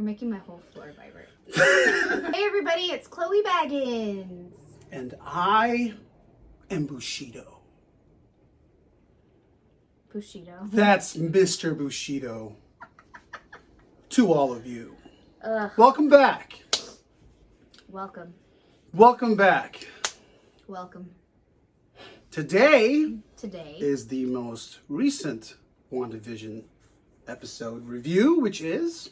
You're making my whole floor vibrate. Hey everybody, it's Chloe Baggins. And I am Bushido. Bushido. That's Mr. Bushido. To all of you. Ugh. Welcome back. Welcome. Welcome back. Welcome. Today Today is the most recent WandaVision episode review, which is...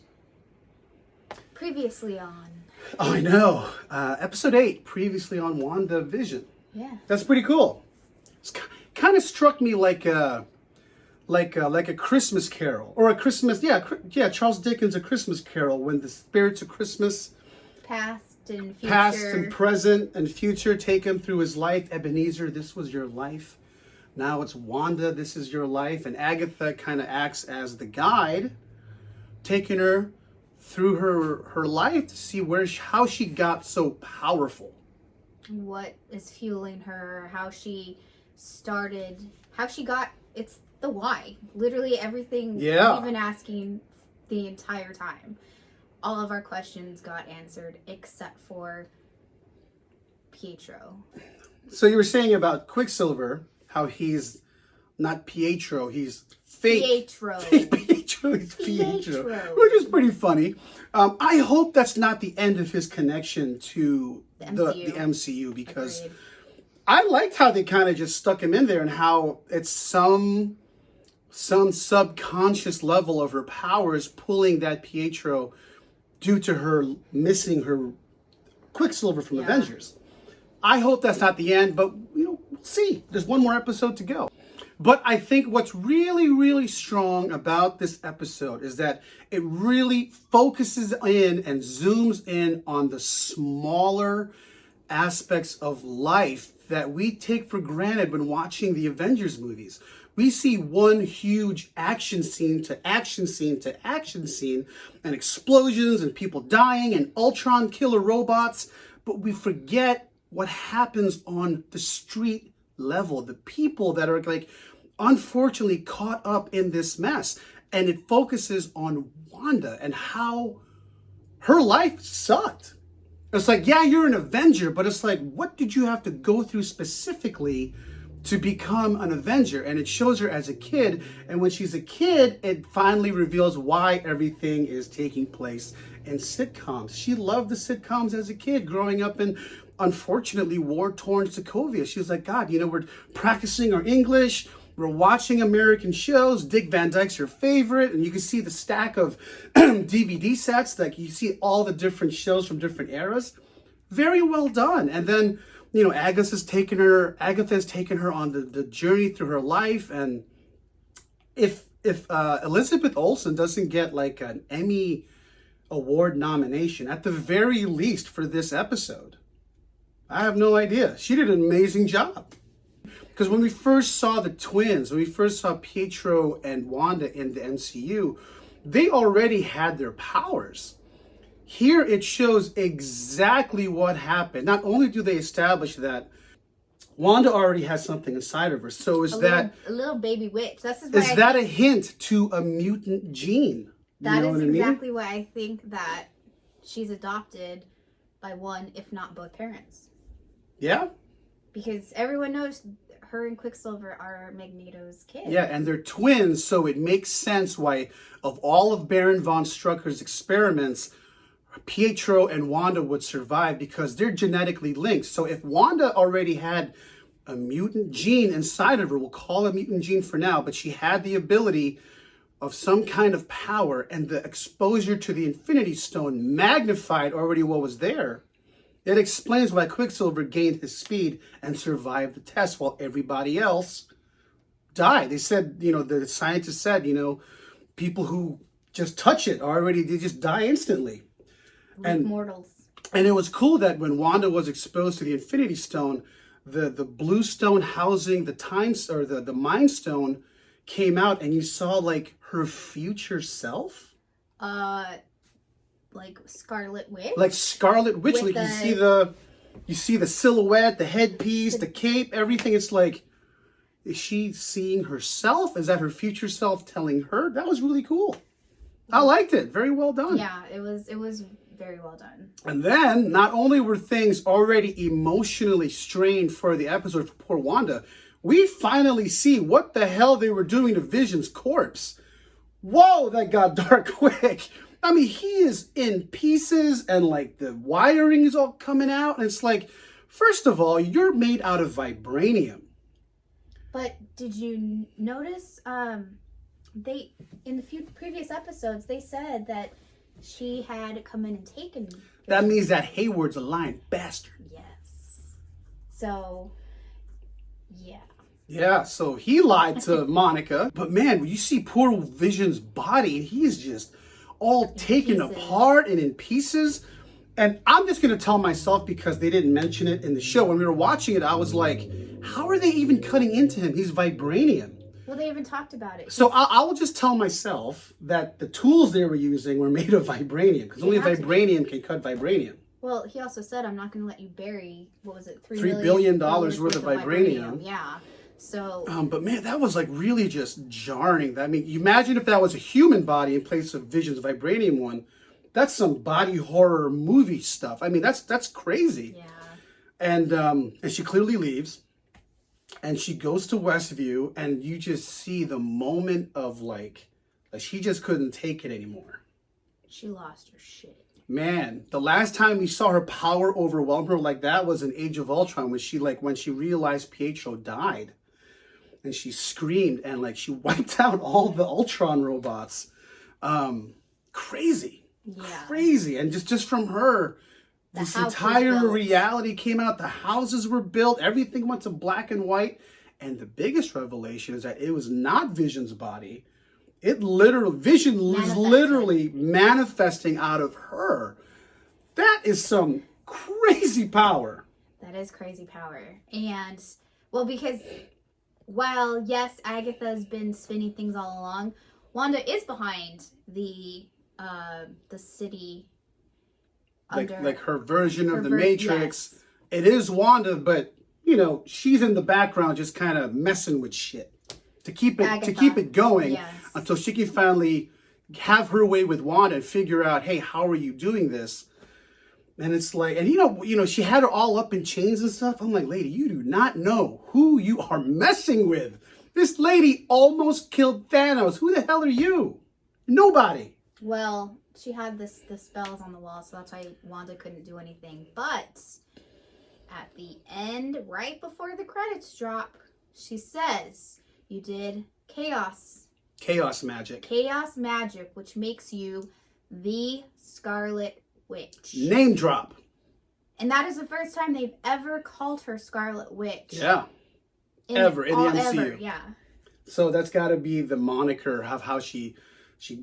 previously on. Oh, I know. Episode 8, previously on WandaVision. Yeah. That's pretty cool. It's kind of struck me like a Christmas Carol, or a Christmas, Charles Dickens' A Christmas Carol, when the spirits of Christmas, Past and future. past and present and future, take him through his life. Ebenezer, this was your life. Now it's Wanda, this is your life. And Agatha kind of acts as the guide, taking her through her life to see how she got so powerful. What is fueling her, how she started, how she got, it's the why. Literally everything we've been asking the entire time. All of our questions got answered except for Pietro. So you were saying about Quicksilver, how he's not Pietro, he's fake. Pietro. Pietro, he's Pietro, which is pretty funny. I hope that's not the end of his connection to the MCU, because Agreed. I liked how they kind of just stuck him in there, and how it's some subconscious level of her powers pulling that Pietro due to her missing her Quicksilver from Avengers. I hope that's not the end, but we'll see. There's one more episode to go. But I think what's really, really strong about this episode is that it really focuses in and zooms in on the smaller aspects of life that we take for granted when watching the Avengers movies. We see one huge action scene to action scene to action scene, and explosions and people dying and Ultron killer robots, but we forget what happens on the street level, the people that are unfortunately caught up in this mess. And it focuses on Wanda and how her life sucked. It's like, yeah, you're an Avenger, but it's like, what did you have to go through specifically to become an Avenger? And it shows her as a kid, and when she's a kid, it finally reveals why everything is taking place in sitcoms. She loved the sitcoms as a kid, growing up in, unfortunately, war-torn Sokovia. She was like, God, we're practicing our English, we're watching American shows, Dick Van Dyke's her favorite, and you can see the stack of DVD sets, like you see all the different shows from different eras. Very well done. And then, Agatha has taken her on the journey through her life. And if Elizabeth Olsen doesn't get an Emmy Award nomination, at the very least for this episode, I have no idea. She did an amazing job. Because when we first saw the twins, when we first saw Pietro and Wanda in the MCU, they already had their powers. Here it shows exactly what happened. Not only do they establish that Wanda already has something inside of her, so is that a little baby witch? Is that a hint to a mutant gene? That is exactly why I think that she's adopted by one, if not both parents. Yeah. Because everyone knows her and Quicksilver are Magneto's kids. Yeah, and they're twins, so it makes sense why, of all of Baron von Strucker's experiments, Pietro and Wanda would survive, because they're genetically linked. So if Wanda already had a mutant gene inside of her, we'll call it a mutant gene for now, but she had the ability of some kind of power, and the exposure to the Infinity Stone magnified already what was there. It explains why Quicksilver gained his speed and survived the test while everybody else died. They said, the scientists said, people who just touch it they just die instantly. Like mortals. And it was cool that when Wanda was exposed to the Infinity Stone, the blue stone housing the Mind Stone came out, and you saw her future self. Like Scarlet Witch? Like Scarlet Witch. Like you see the silhouette, the headpiece, the cape, everything. It's like, is she seeing herself? Is that her future self telling her? That was really cool. I liked it. Very well done. Yeah, it was very well done. And then, not only were things already emotionally strained for the episode for poor Wanda, we finally see what the hell they were doing to Vision's corpse. Whoa, that got dark quick. I mean, he is in pieces and like the wiring is all coming out. And it's like, first of all, you're made out of vibranium. But did you notice, they, in the few previous episodes, they said that she had come in and taken. That means that Hayward's a lying bastard. Yes. So, yeah. Yeah, so he lied to Monica. But man, when you see poor Vision's body, he's just all taken apart and in pieces. And I'm just going to tell myself, because they didn't mention it in the show. When we were watching it, I was like, how are they even cutting into him? He's vibranium. Well, they even talked about it. So I will just tell myself that the tools they were using were made of vibranium, because only vibranium can cut vibranium. Well, he also said, I'm not going to let you bury, what was it, $3 billion worth of vibranium. Yeah. So. But man, that was like really just jarring. I mean, you imagine if that was a human body in place of Vision's vibranium one. That's some body horror movie stuff. I mean, that's crazy. Yeah. And she clearly leaves. And she goes to Westview, and you just see the moment of like she just couldn't take it anymore. She lost her shit. Man, the last time we saw her power overwhelm her like that was in Age of Ultron, when she realized Pietro died, and she screamed and like she wiped out all the Ultron robots. Crazy, crazy, and just from her. This entire reality came out. The houses were built. Everything went to black and white. And the biggest revelation is that it was not Vision's body. Vision was literally manifesting out of her. That is some crazy power. That is crazy power. And, well, because while, yes, Agatha's been spinning things all along, Wanda is behind the city. Like her version of the Matrix. Yes. It is Wanda, but you know, she's in the background just kind of messing with shit to keep it going until she can finally have her way with Wanda and figure out, hey, how are you doing this? And it's like, and you know, she had her all up in chains and stuff. I'm like, lady, you do not know who you are messing with. This lady almost killed Thanos. Who the hell are you? Nobody. Well, she had the spells on the wall, so that's why Wanda couldn't do anything. But at the end, right before the credits drop, she says, you did chaos magic. Chaos magic, which makes you the Scarlet Witch. Name drop. And that is the first time they've ever called her Scarlet Witch. Yeah. Ever in the MCU. Ever, yeah. So that's got to be the moniker of how she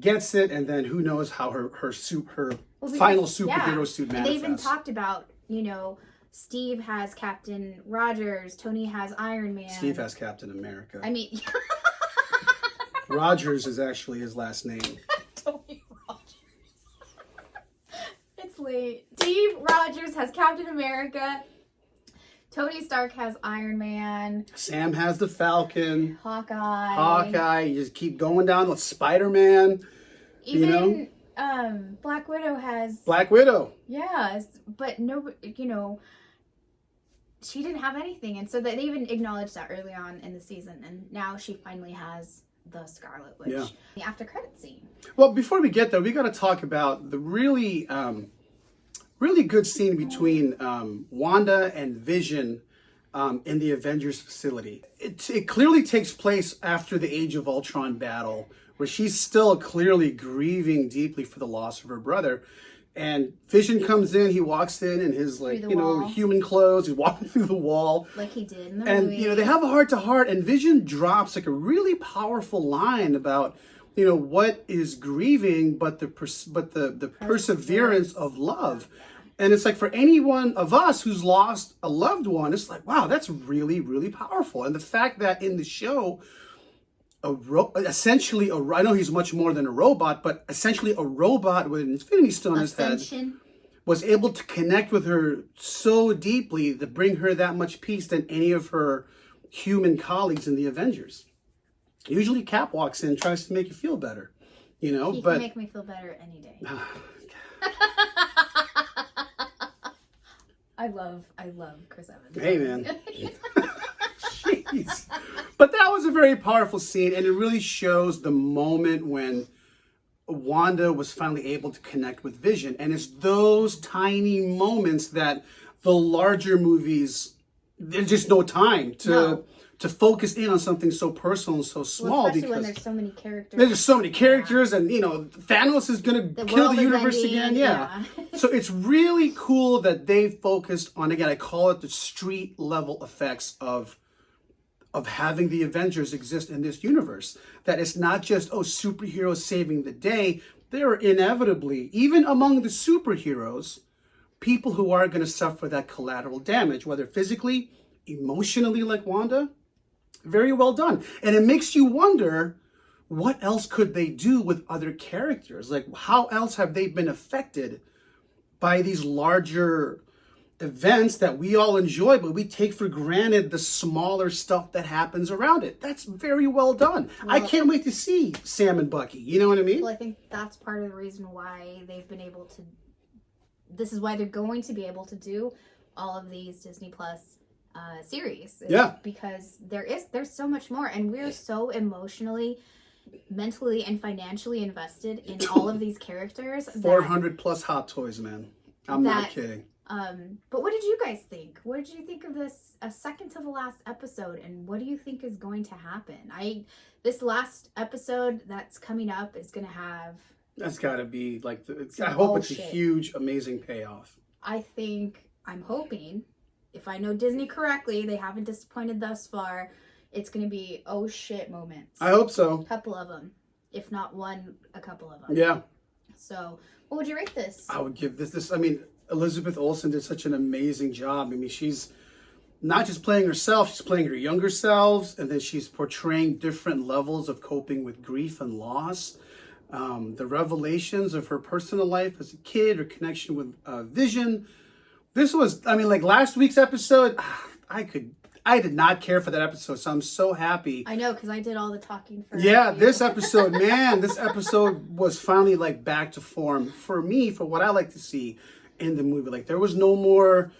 gets it, and then who knows how her final superhero suit manifests. And they even talked about, you know, Steve has Captain Rogers, Tony has Iron Man. Steve has Captain America. I mean, Rogers is actually his last name. Tony Rogers. It's late. Steve Rogers has Captain America. Tony Stark has Iron Man. Sam has the Falcon. Hawkeye. You just keep going down with Spider-Man. Even Black Widow has... Black Widow. Yeah, but no, you know, she didn't have anything. And so they even acknowledged that early on in the season. And now she finally has the Scarlet Witch. Yeah. The after credit scene. Well, before we get there, we got to talk about the really good scene between Wanda and Vision in the Avengers facility. It clearly takes place after the Age of Ultron battle, where she's still clearly grieving deeply for the loss of her brother. And Vision comes in, he walks in his human clothes, he's walking through the wall. Like he did in the movie. And, they have a heart-to-heart, and Vision drops like a really powerful line about, what is grieving, but the perseverance of love. And it's like, for any one of us who's lost a loved one, it's like, wow, that's really, really powerful. And the fact that in the show, essentially, I know he's much more than a robot, but essentially a robot with an Infinity Stone in his head was able to connect with her so deeply to bring her that much peace than any of her human colleagues in the Avengers. Usually Cap walks in and tries to make you feel better. He can make me feel better any day. I love Chris Evans. Hey, man. Jeez. But that was a very powerful scene, and it really shows the moment when Wanda was finally able to connect with Vision. And it's those tiny moments that the larger movies, there's just no time to focus in on something so personal and so small. Especially when there's so many characters. There's just so many characters, and Thanos is going to kill the universe again. Yeah. So it's really cool that they focused on, again, I call it the street level effects of having the Avengers exist in this universe. That it's not just, superheroes saving the day. There are inevitably, even among the superheroes, people who are going to suffer that collateral damage, whether physically, emotionally, like Wanda. Very well done. And it makes you wonder, what else could they do with other characters? Like, how else have they been affected by these larger events that we all enjoy, but we take for granted the smaller stuff that happens around it? That's very well done. I can't wait to see Sam and Bucky. You know what I mean? Well, I think that's part of the reason why they've been able to, this is why they're going to be able to do all of these Disney Plus series. Because there's so much more, and we're so emotionally, mentally, and financially invested in all of these characters. 400 plus Hot Toys, man. I'm not kidding. But what did you guys think? What did you think of this, a second to the last episode, and what do you think is going to happen? This last episode that's coming up is going to have... That's got to be like, I hope it's a huge, amazing payoff. I'm hoping, if I know Disney correctly, they haven't disappointed thus far, it's going to be oh shit moments. I hope so. A couple of them. If not one, a couple of them. Yeah. So, what would you rate this? I would give this, Elizabeth Olsen did such an amazing job. She's not just playing herself, she's playing her younger selves, and then she's portraying different levels of coping with grief and loss. The revelations of her personal life as a kid, her connection with Vision. This was, like last week's episode, I did not care for that episode, so I'm so happy. I know, because I did all the talking for this episode, this episode was finally like back to form for me, for what I like to see in the movie. Like, there was no more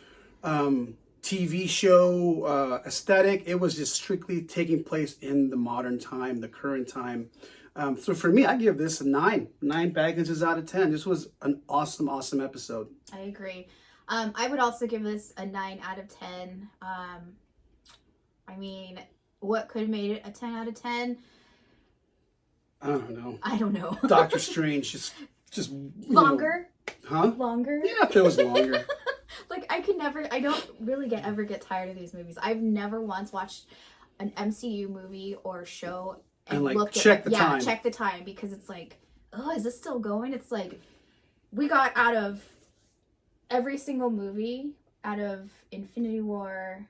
TV show aesthetic. It was just strictly taking place in the modern time, the current time. So for me, I give this a 9. 9 Baggins out of 10. This was an awesome, awesome episode. I agree. I would also give this a 9 out of 10. What could have made it a 10 out of 10? I don't know. Doctor Strange just longer. Huh? Longer? Yeah, if it was longer. I don't really ever get tired of these movies. I've never once watched an MCU movie or show and check the time. Check the time, because it's like, oh, is this still going? It's like, we got out of every single movie, out of Infinity War,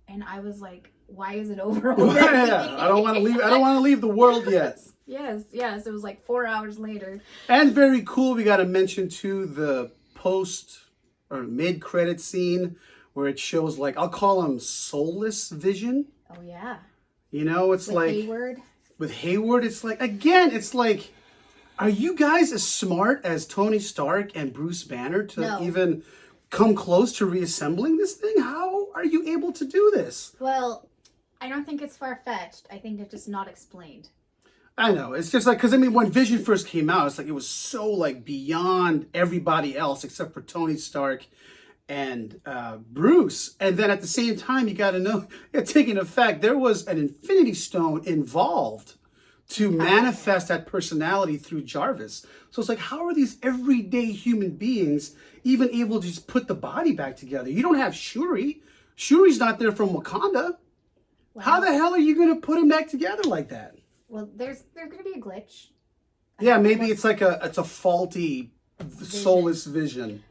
and I was like, why is it over already? Yeah, I don't want to leave the world yet. Yes. It was like 4 hours later. And very cool, we got to mention too the post or mid-credit scene where it shows, like, I'll call him soulless Vision. Oh yeah. It's with like Hayward. With Hayward, it's like, again, it's like, are you guys as smart as Tony Stark and Bruce Banner to even come close to reassembling this thing? How are you able to do this? Well, I don't think it's far-fetched. I think it's just not explained. I know. It's just like, because when Vision first came out, it's like, it was so like beyond everybody else except for Tony Stark and Bruce. And then at the same time, you got to know, taking effect, there was an Infinity Stone involved to manifest that personality through Jarvis. So it's like, how are these everyday human beings even able to just put the body back together? You don't have Shuri. Shuri's not there from Wakanda. Wow. How the hell are you going to put them back together like that? Well, there's going to be a glitch. Yeah, maybe it's like it's a faulty soulless vision.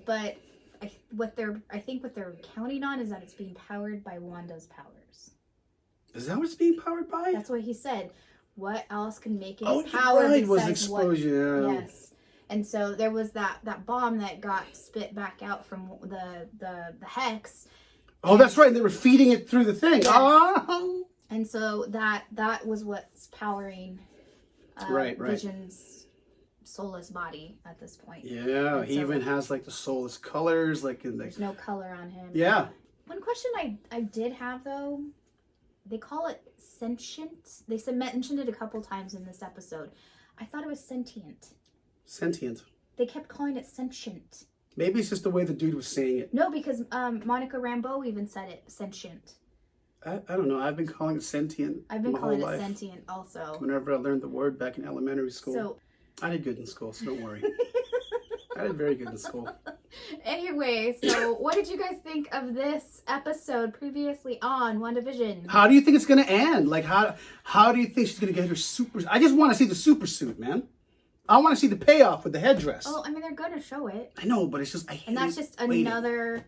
But what they're counting on is that it's being powered by Wanda's powers. Is that what it's being powered by? That's what he said. What else can make it powered? Right, was explosion. Yes. And so there was that bomb that got spit back out from the hex. Oh, that's right. They were feeding it through the thing. Yes. Oh. And so that was what's powering right. Vision's soulless body at this point. Yeah, and he even has like the soulless colors, like in the... There's no color on him. Yeah. One question I did have though, they call it sentient. They mentioned it a couple times in this episode. I thought it was sentient. Sentient. They kept calling it sentient. Maybe it's just the way the dude was saying it. No, because Monica Rambeau even said it sentient. I don't know. I've been calling it sentient. I've been calling it life. sentient also. Whenever I learned the word back in elementary school. So I did good in school, so don't worry. I did very good in school. Anyway, so what did you guys think of this episode previously on WandaVision? How do you think it's going to end? Like, how do you think she's going to get her super... I just want to see the super suit, man. I want to see the payoff with the headdress. Oh, I mean, they're going to show it. I know, but it's just... And that's just another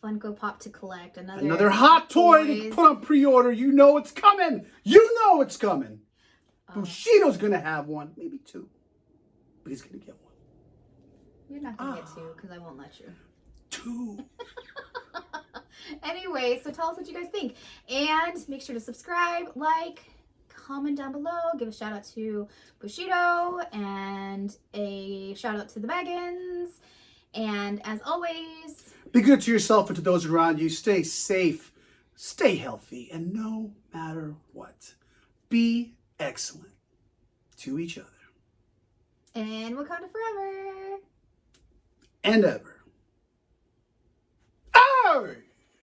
Funko Pop to collect. Another hot toy to put on pre-order. You know it's coming. You know it's coming. Bushido's going to have one. Maybe two. But he's going to get one. You're not going to get two because I won't let you. Two. Anyway, so tell us what you guys think. And make sure to subscribe, like, comment down below. Give a shout out to Bushido and a shout out to the Baggins. And as always, be good to yourself and to those around you. Stay safe, stay healthy, and no matter what, be excellent to each other. And Wakanda forever. And ever. Oh!